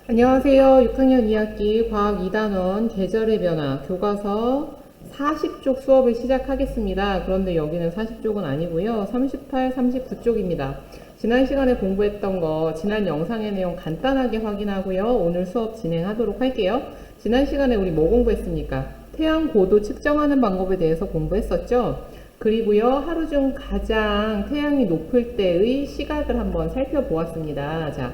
안녕하세요. 6학년 2학기 과학 2단원 계절의 변화 교과서 40쪽 수업을 시작하겠습니다. 그런데 여기는 40쪽은 아니고요. 38, 39쪽입니다. 지난 시간에 공부했던 거 지난 영상의 내용 간단하게 확인하고요. 오늘 수업 진행하도록 할게요. 지난 시간에 우리 뭐 공부했습니까? 태양 고도 측정하는 방법에 대해서 공부했었죠. 그리고요, 하루 중 가장 태양이 높을 때의 시각을 한번 살펴보았습니다. 자,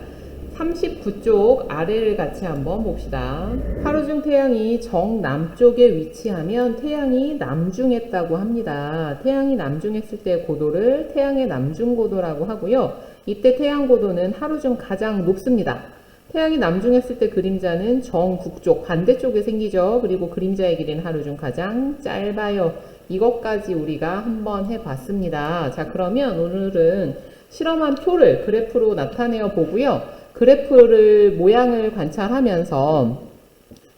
39쪽 아래를 같이 한번 봅시다. 하루 중 태양이 정남쪽에 위치하면 태양이 남중했다고 합니다. 태양이 남중했을 때 고도를 태양의 남중고도라고 하고요. 이때 태양 고도는 하루 중 가장 높습니다. 태양이 남중했을 때 그림자는 정북쪽 반대쪽에 생기죠. 그리고 그림자의 길이는 하루 중 가장 짧아요. 이것까지 우리가 한번 해봤습니다. 자, 그러면 오늘은 실험한 표를 그래프로 나타내어 보고요. 그래프를 모양을 관찰하면서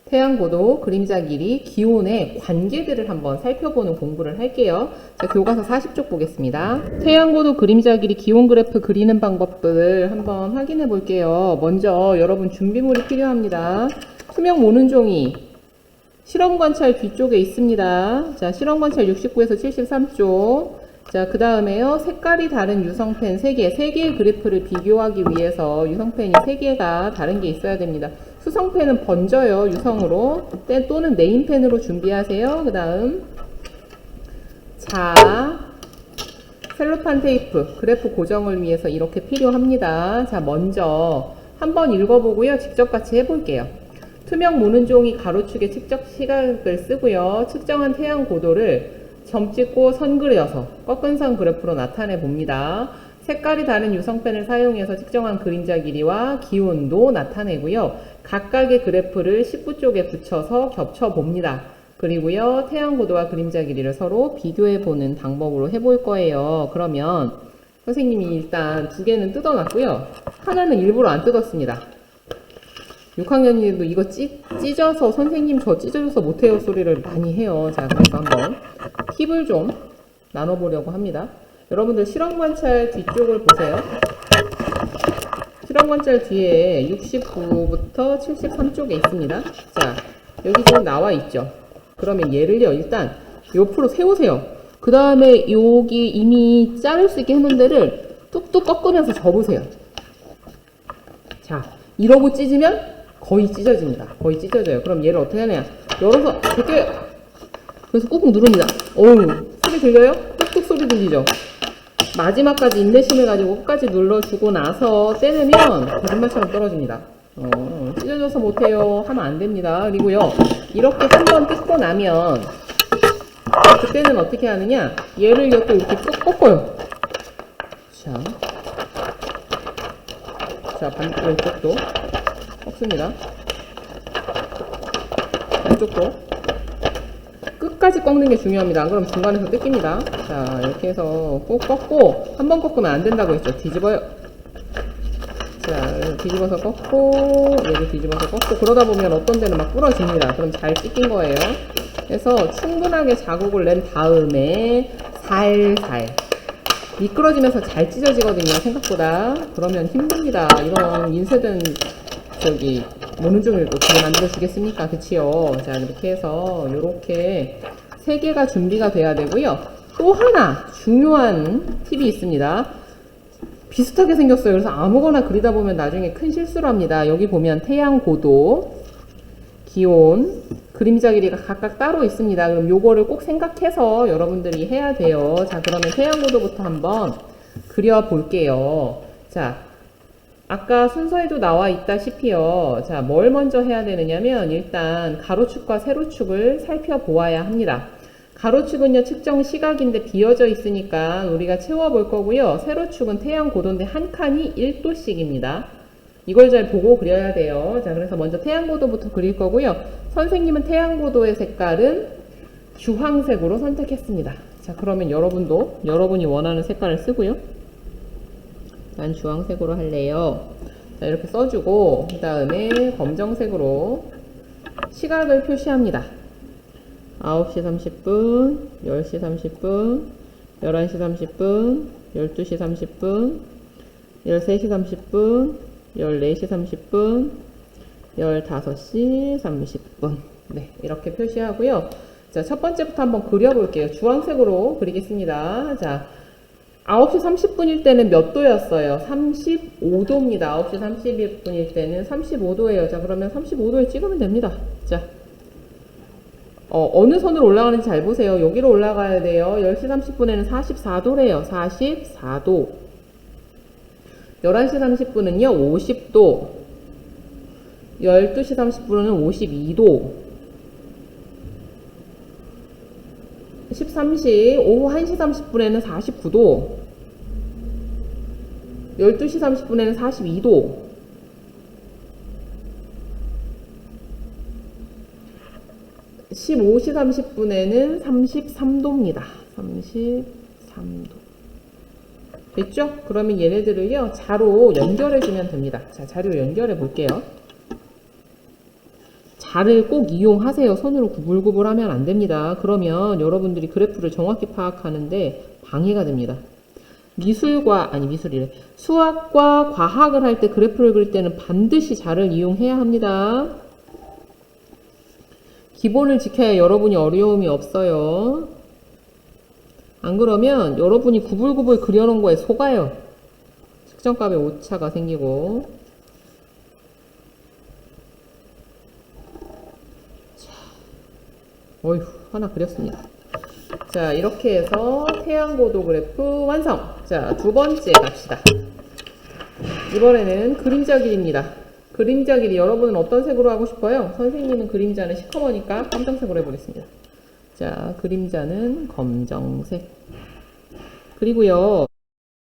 태양고도, 그림자 길이, 기온의 관계들을 한번 살펴보는 공부를 할게요. 자, 교과서 40쪽 보겠습니다. 태양고도, 그림자 길이, 기온 그래프 그리는 방법들을 한번 확인해 볼게요. 먼저 여러분 준비물이 필요합니다. 투명 모는 종이 실험관찰 뒤쪽에 있습니다. 자, 실험관찰 69에서 73쪽. 자, 그 다음에요. 색깔이 다른 유성펜 3개, 3개의 그래프를 비교하기 위해서 유성펜이 3개가 다른 게 있어야 됩니다. 수성펜은 번져요, 유성으로. 또는 네임펜으로 준비하세요. 그 다음, 자, 셀로판 테이프, 그래프 고정을 위해서 이렇게 필요합니다. 자, 먼저 한번 읽어보고요. 직접 같이 해볼게요. 투명 모는 종이 가로축에 측정 시각을 쓰고요. 측정한 태양 고도를 점 찍고 선 그려서 꺾은 선 그래프로 나타내 봅니다. 색깔이 다른 유성펜을 사용해서 측정한 그림자 길이와 기온도 나타내고요. 각각의 그래프를 10부 쪽에 붙여서 겹쳐 봅니다. 그리고요, 태양 고도와 그림자 길이를 서로 비교해 보는 방법으로 해볼 거예요. 그러면 선생님이 일단 2개는 뜯어놨고요. 하나는 일부러 안 뜯었습니다. 6학년이도 이거 찢어서 선생님 저 찢어져서 못해요 소리를 많이 해요. 자, 그래서 한번 팁을 좀 나눠보려고 합니다. 여러분들 실험관찰 뒤쪽을 보세요. 실험관찰 뒤에 69부터 73쪽에 있습니다. 자, 여기 지금 나와 있죠. 그러면 얘를요, 일단 옆으로 세우세요. 그 다음에 여기 이미 자를 수 있게 해놓은 데를 뚝뚝 꺾으면서 접으세요. 자, 이러고 찢으면 거의 찢어집니다. 거의 찢어져요. 그럼 얘를 어떻게 하냐? 열어서 벗겨요. 그래서 꾹꾹 누릅니다. 어우, 소리 들려요? 뚝뚝 소리 들리죠? 마지막까지 인내심을 가지고 끝까지 눌러주고 나서 떼내면 거짓말처럼 떨어집니다. 찢어져서 못해요 하면 안 됩니다. 그리고요, 이렇게 한번 뜯고 나면 그때는 어떻게 하느냐? 얘를 또 이렇게 꾹 꺾어요. 자, 왼쪽도 꺾습니다. 왼쪽도 끝까지 꺾는 게 중요합니다. 안 그러면 중간에서 뜯깁니다. 자, 이렇게 해서 꼭 꺾고, 한 번 꺾으면 안 된다고 했죠. 뒤집어요. 자, 뒤집어서 꺾고, 얘도 뒤집어서 꺾고, 그러다 보면 어떤 데는 막 부러집니다. 그럼 잘 찢긴 거예요. 그래서 충분하게 자국을 낸 다음에 살살 미끄러지면서 잘 찢어지거든요, 생각보다. 그러면 힘듭니다. 이런 인쇄된 모는 종이를 또 어떻게 만들어 주겠습니까? 그치요? 자, 이렇게 해서 요렇게 3개가 준비가 돼야 되고요. 또 하나 중요한 팁이 있습니다. 비슷하게 생겼어요. 그래서 아무거나 그리다 보면 나중에 큰 실수를 합니다. 여기 보면 태양 고도, 기온, 그림자 길이가 각각 따로 있습니다. 그럼 요거를 꼭 생각해서 여러분들이 해야 돼요. 자, 그러면 태양 고도부터 한번 그려 볼게요. 자, 아까 순서에도 나와 있다시피요. 자, 뭘 먼저 해야 되느냐면 일단 가로축과 세로축을 살펴보아야 합니다. 가로축은요, 측정 시각인데 비어져 있으니까 우리가 채워볼 거고요. 세로축은 태양 고도인데 한 칸이 1도씩입니다. 이걸 잘 보고 그려야 돼요. 자, 그래서 먼저 태양 고도부터 그릴 거고요. 선생님은 태양 고도의 색깔은 주황색으로 선택했습니다. 자, 그러면 여러분도 여러분이 원하는 색깔을 쓰고요. 난 주황색으로 할래요. 자, 이렇게 써주고, 그 다음에 검정색으로 시각을 표시합니다. 9시 30분, 10시 30분, 11시 30분, 12시 30분, 13시 30분, 14시 30분, 15시 30분. 네, 이렇게 표시하고요. 자, 첫 번째부터 한번 그려볼게요. 주황색으로 그리겠습니다. 자, 9시 30분일 때는 몇 도였어요? 35도입니다. 9시 31분일 때는 35도예요. 자, 그러면 35도에 찍으면 됩니다. 자, 어느 선으로 올라가는지 잘 보세요. 여기로 올라가야 돼요. 10시 30분에는 44도래요. 44도. 11시 30분은요, 50도. 12시 30분은 52도. 13시, 오후 1시 30분에는 49도. 12시 30분에는 42도. 15시 30분에는 33도입니다. 33도. 됐죠? 그러면 얘네들을요, 자로 연결해주면 됩니다. 자, 자료 연결해 볼게요. 자를 꼭 이용하세요. 손으로 구불구불 하면 안 됩니다. 그러면 여러분들이 그래프를 정확히 파악하는데 방해가 됩니다. 수학과 과학을 할 때 그래프를 그릴 때는 반드시 자를 이용해야 합니다. 기본을 지켜야 여러분이 어려움이 없어요. 안 그러면 여러분이 구불구불 그려놓은 거에 속아요. 측정값에 오차가 생기고. 자, 어휴, 하나 그렸습니다. 자, 이렇게 해서 태양고도 그래프 완성. 자, 두 번째 갑시다. 이번에는 그림자 길이입니다. 그림자 길이 여러분은 어떤 색으로 하고 싶어요? 선생님은 그림자는 시커머니까 검정색으로 해보겠습니다. 자, 그림자는 검정색. 그리고요,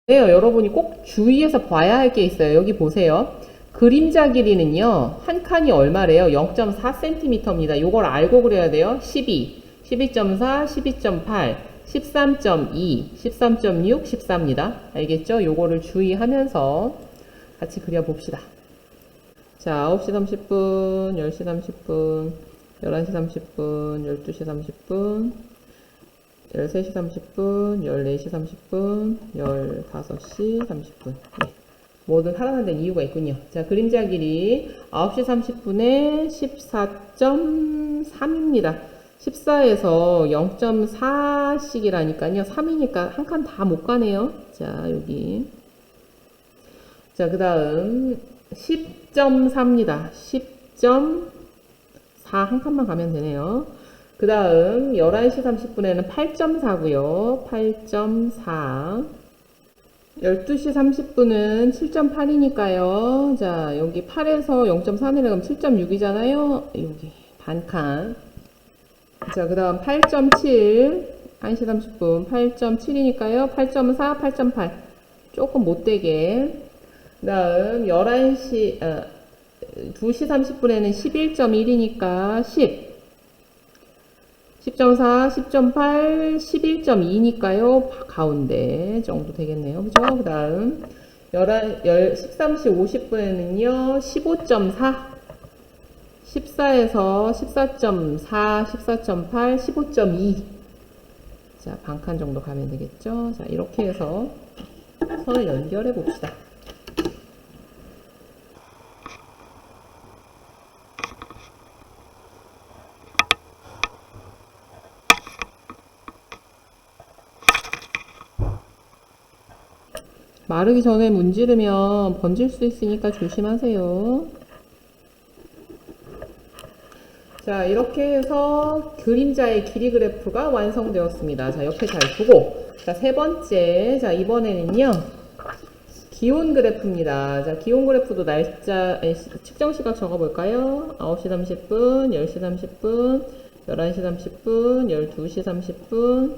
여러분이 꼭 주의해서 봐야 할 게 있어요. 여기 보세요. 그림자 길이는요, 한 칸이 얼마래요? 0.4cm입니다. 요걸 알고 그래야 돼요. 12, 12.4, 12.8, 13.2, 13.6, 14입니다. 알겠죠? 요거를 주의하면서 같이 그려봅시다. 자, 9시 30분, 10시 30분, 11시 30분, 12시 30분, 13시 30분, 14시 30분, 15시 30분. 네. 뭐든 하나는 된 이유가 있군요. 자, 그림자 길이 9시 30분에 14.3입니다. 14에서 0.4씩이라니까요. 3이니까 한 칸 다 못 가네요. 자, 여기. 자, 그 다음 10.4입니다. 10.4 한 칸만 가면 되네요. 그 다음 11시 30분에는 8.4고요. 8.4. 12시 30분은 7.8이니까요. 자, 여기 8에서 0.4 내려가면 7.6이잖아요. 여기 반칸. 자, 그 다음 8.7. 1시 30분 8.7이니까요. 8.4, 8.8. 조금 못되게. 그 다음 2시 30분에는 11.1이니까 10. 10.4, 10.8, 11.2니까요. 가운데 정도 되겠네요. 그죠? 그 다음 13시 50분에는요. 15.4, 14에서 14.4, 14.8, 15.2. 자, 반칸 정도 가면 되겠죠? 자, 이렇게 해서 선을 연결해 봅시다. 마르기 전에 문지르면 번질 수 있으니까 조심하세요. 자, 이렇게 해서 그림자의 길이 그래프가 완성되었습니다. 자, 옆에 잘 두고. 자, 세 번째. 자, 이번에는요. 기온 그래프입니다. 자, 기온 그래프도 날짜, 측정 시각 적어볼까요? 9시 30분, 10시 30분, 11시 30분, 12시 30분,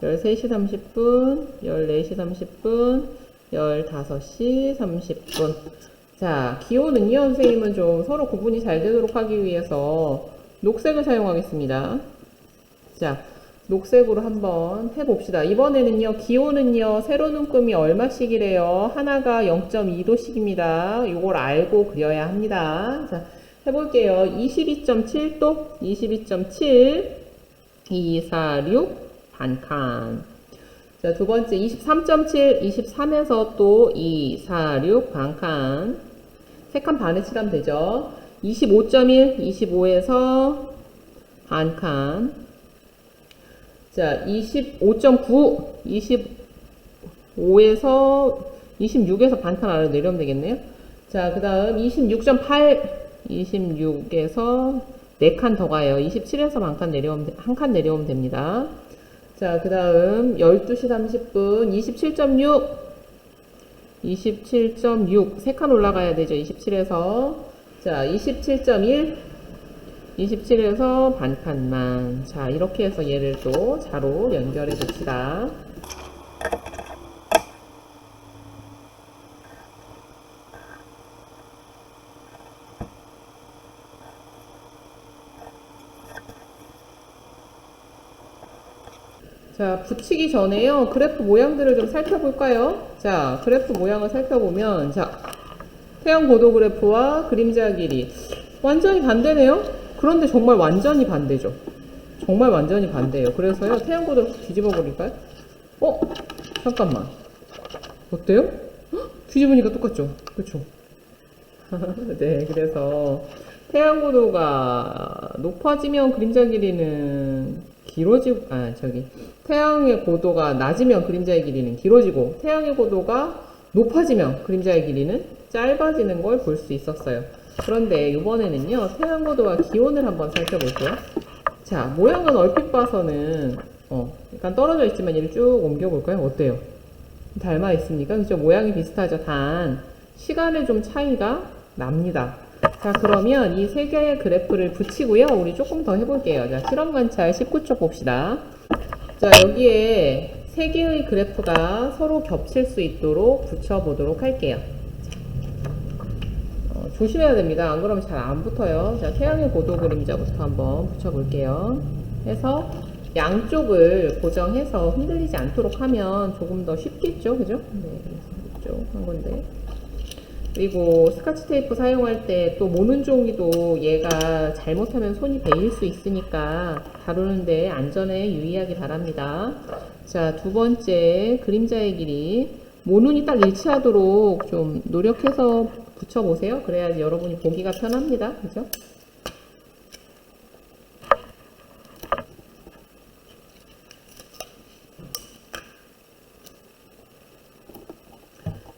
13시 30분, 14시 30분, 15시 30분. 자, 기온은요, 선생님은 좀 서로 구분이 잘 되도록 하기 위해서 녹색을 사용하겠습니다. 자, 녹색으로 한번 해봅시다. 이번에는요, 기온은요, 세로 눈금이 얼마씩이래요? 하나가 0.2도씩입니다. 이걸 알고 그려야 합니다. 자, 해볼게요. 22.7도, 22.7, 2, 4, 6, 반칸. 자, 두 번째 23.7, 23에서 또 2, 4, 6 반칸. 세 칸 반에 칠하면 되죠. 25.1, 25에서 반 칸. 자, 25.9, 25에서 26에서 반 칸 아래로 내려오면 되겠네요. 자, 그 다음 26.8, 26에서 4칸 더 가요. 27에서 한 칸 내려오면 됩니다. 자, 그 다음 12시 30분 27.6, 27.6, 3칸 올라가야 되죠. 27에서. 자, 27.1, 27에서 반 칸만. 자, 이렇게 해서 얘를 또 자로 연결해 봅시다. 자, 붙이기 전에요. 그래프 모양들을 좀 살펴볼까요? 자, 그래프 모양을 살펴보면, 자, 태양 고도 그래프와 그림자 길이. 완전히 반대네요? 그런데 정말 완전히 반대죠. 정말 완전히 반대예요. 그래서요, 태양 고도를 뒤집어 버릴까요? 잠깐만. 어때요? 헉, 뒤집으니까 똑같죠? 그쵸? 네, 그래서 태양 고도가 높아지면 그림자 길이는 길어지고, 태양의 고도가 낮으면 그림자의 길이는 길어지고, 태양의 고도가 높아지면 그림자의 길이는 짧아지는 걸 볼 수 있었어요. 그런데 이번에는요, 태양 고도와 기온을 한번 살펴볼게요. 자, 모양은 얼핏 봐서는, 약간 떨어져 있지만 얘를 쭉 옮겨볼까요? 어때요? 닮아 있습니까? 그죠? 모양이 비슷하죠? 단, 시간에 좀 차이가 납니다. 자, 그러면 이 세 개의 그래프를 붙이고요. 우리 조금 더 해볼게요. 자, 실험 관찰 19쪽 봅시다. 자, 여기에 세 개의 그래프가 서로 겹칠 수 있도록 붙여보도록 할게요. 조심해야 됩니다. 안 그러면 잘 안 붙어요. 자, 태양의 고도 그림자부터 한번 붙여볼게요. 해서 양쪽을 고정해서 흔들리지 않도록 하면 조금 더 쉽겠죠? 그죠? 네, 이쪽 한 건데. 그리고 스카치 테이프 사용할 때 또 모는 종이도 얘가 잘못하면 손이 베일 수 있으니까 다루는데 안전에 유의하기 바랍니다. 자, 두 번째 그림자의 길이. 모눈이 딱 일치하도록 좀 노력해서 붙여보세요. 그래야지 여러분이 보기가 편합니다. 그죠?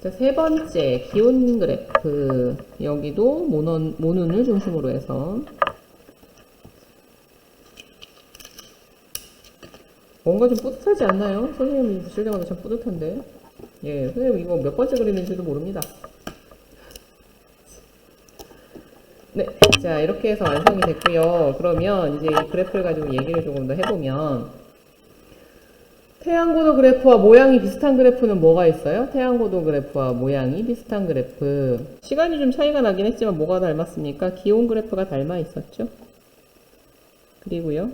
자, 세 번째 기온 그래프. 여기도 모눈을 중심으로 해서 뭔가 좀 뿌듯하지 않나요? 선생님이 붙일 때마다 참 뿌듯한데. 예, 선생님 이거 몇 번째 그림인지도 모릅니다. 네, 자, 이렇게 해서 완성이 됐고요. 그러면 이제 이 그래프를 가지고 얘기를 조금 더 해보면, 태양고도 그래프와 모양이 비슷한 그래프는 뭐가 있어요? 태양고도 그래프와 모양이 비슷한 그래프. 시간이 좀 차이가 나긴 했지만 뭐가 닮았습니까? 기온 그래프가 닮아 있었죠. 그리고요,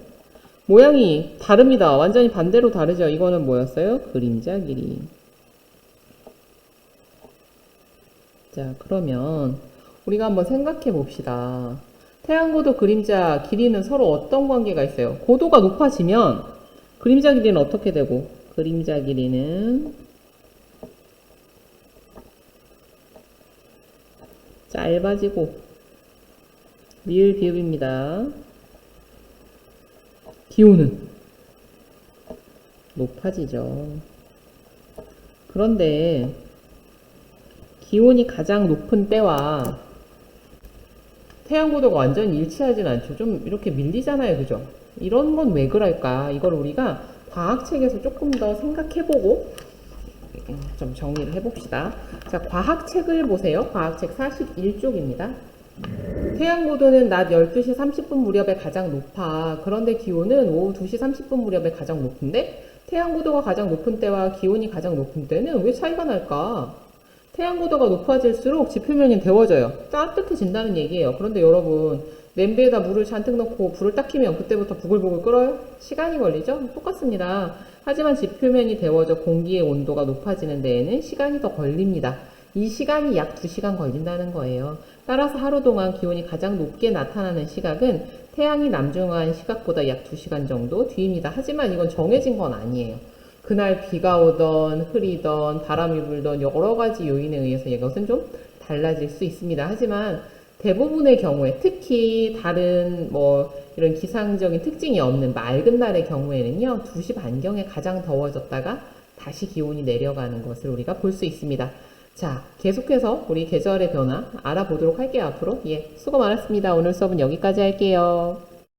모양이 다릅니다. 완전히 반대로 다르죠. 이거는 뭐였어요? 그림자 길이. 자, 그러면 우리가 한번 생각해 봅시다. 태양고도 그림자 길이는 서로 어떤 관계가 있어요? 고도가 높아지면 그림자 길이는 어떻게 되고? 그림자 길이는 짧아지고, 미을 비읍입니다. 기온은 높아지죠. 그런데 기온이 가장 높은 때와 태양고도가 완전히 일치하진 않죠. 좀 이렇게 밀리잖아요. 그죠? 이런 건 왜 그럴까? 이걸 우리가 과학책에서 조금 더 생각해보고 좀 정리를 해봅시다. 자, 과학책을 보세요. 과학책 41쪽입니다. 태양고도는 낮 12시 30분 무렵에 가장 높아. 그런데 기온은 오후 2시 30분 무렵에 가장 높은데 태양고도가 가장 높은 때와 기온이 가장 높은 때는 왜 차이가 날까? 태양고도가 높아질수록 지표면이 데워져요. 따뜻해진다는 얘기예요. 그런데 여러분, 냄비에다 물을 잔뜩 넣고 불을 딱 켜면 그때부터 부글부글 끓어요? 시간이 걸리죠? 똑같습니다. 하지만 지표면이 데워져 공기의 온도가 높아지는 데에는 시간이 더 걸립니다. 이 시간이 약 2시간 걸린다는 거예요. 따라서 하루 동안 기온이 가장 높게 나타나는 시각은 태양이 남중한 시각보다 약 2시간 정도 뒤입니다. 하지만 이건 정해진 건 아니에요. 그날 비가 오던 흐리던 바람이 불던 여러 가지 요인에 의해서 이것은 좀 달라질 수 있습니다. 하지만 대부분의 경우에 특히 다른 뭐 이런 기상적인 특징이 없는 맑은 날의 경우에는요, 2시 반경에 가장 더워졌다가 다시 기온이 내려가는 것을 우리가 볼 수 있습니다. 자, 계속해서 우리 계절의 변화 알아보도록 할게요, 앞으로. 예, 수고 많았습니다. 오늘 수업은 여기까지 할게요.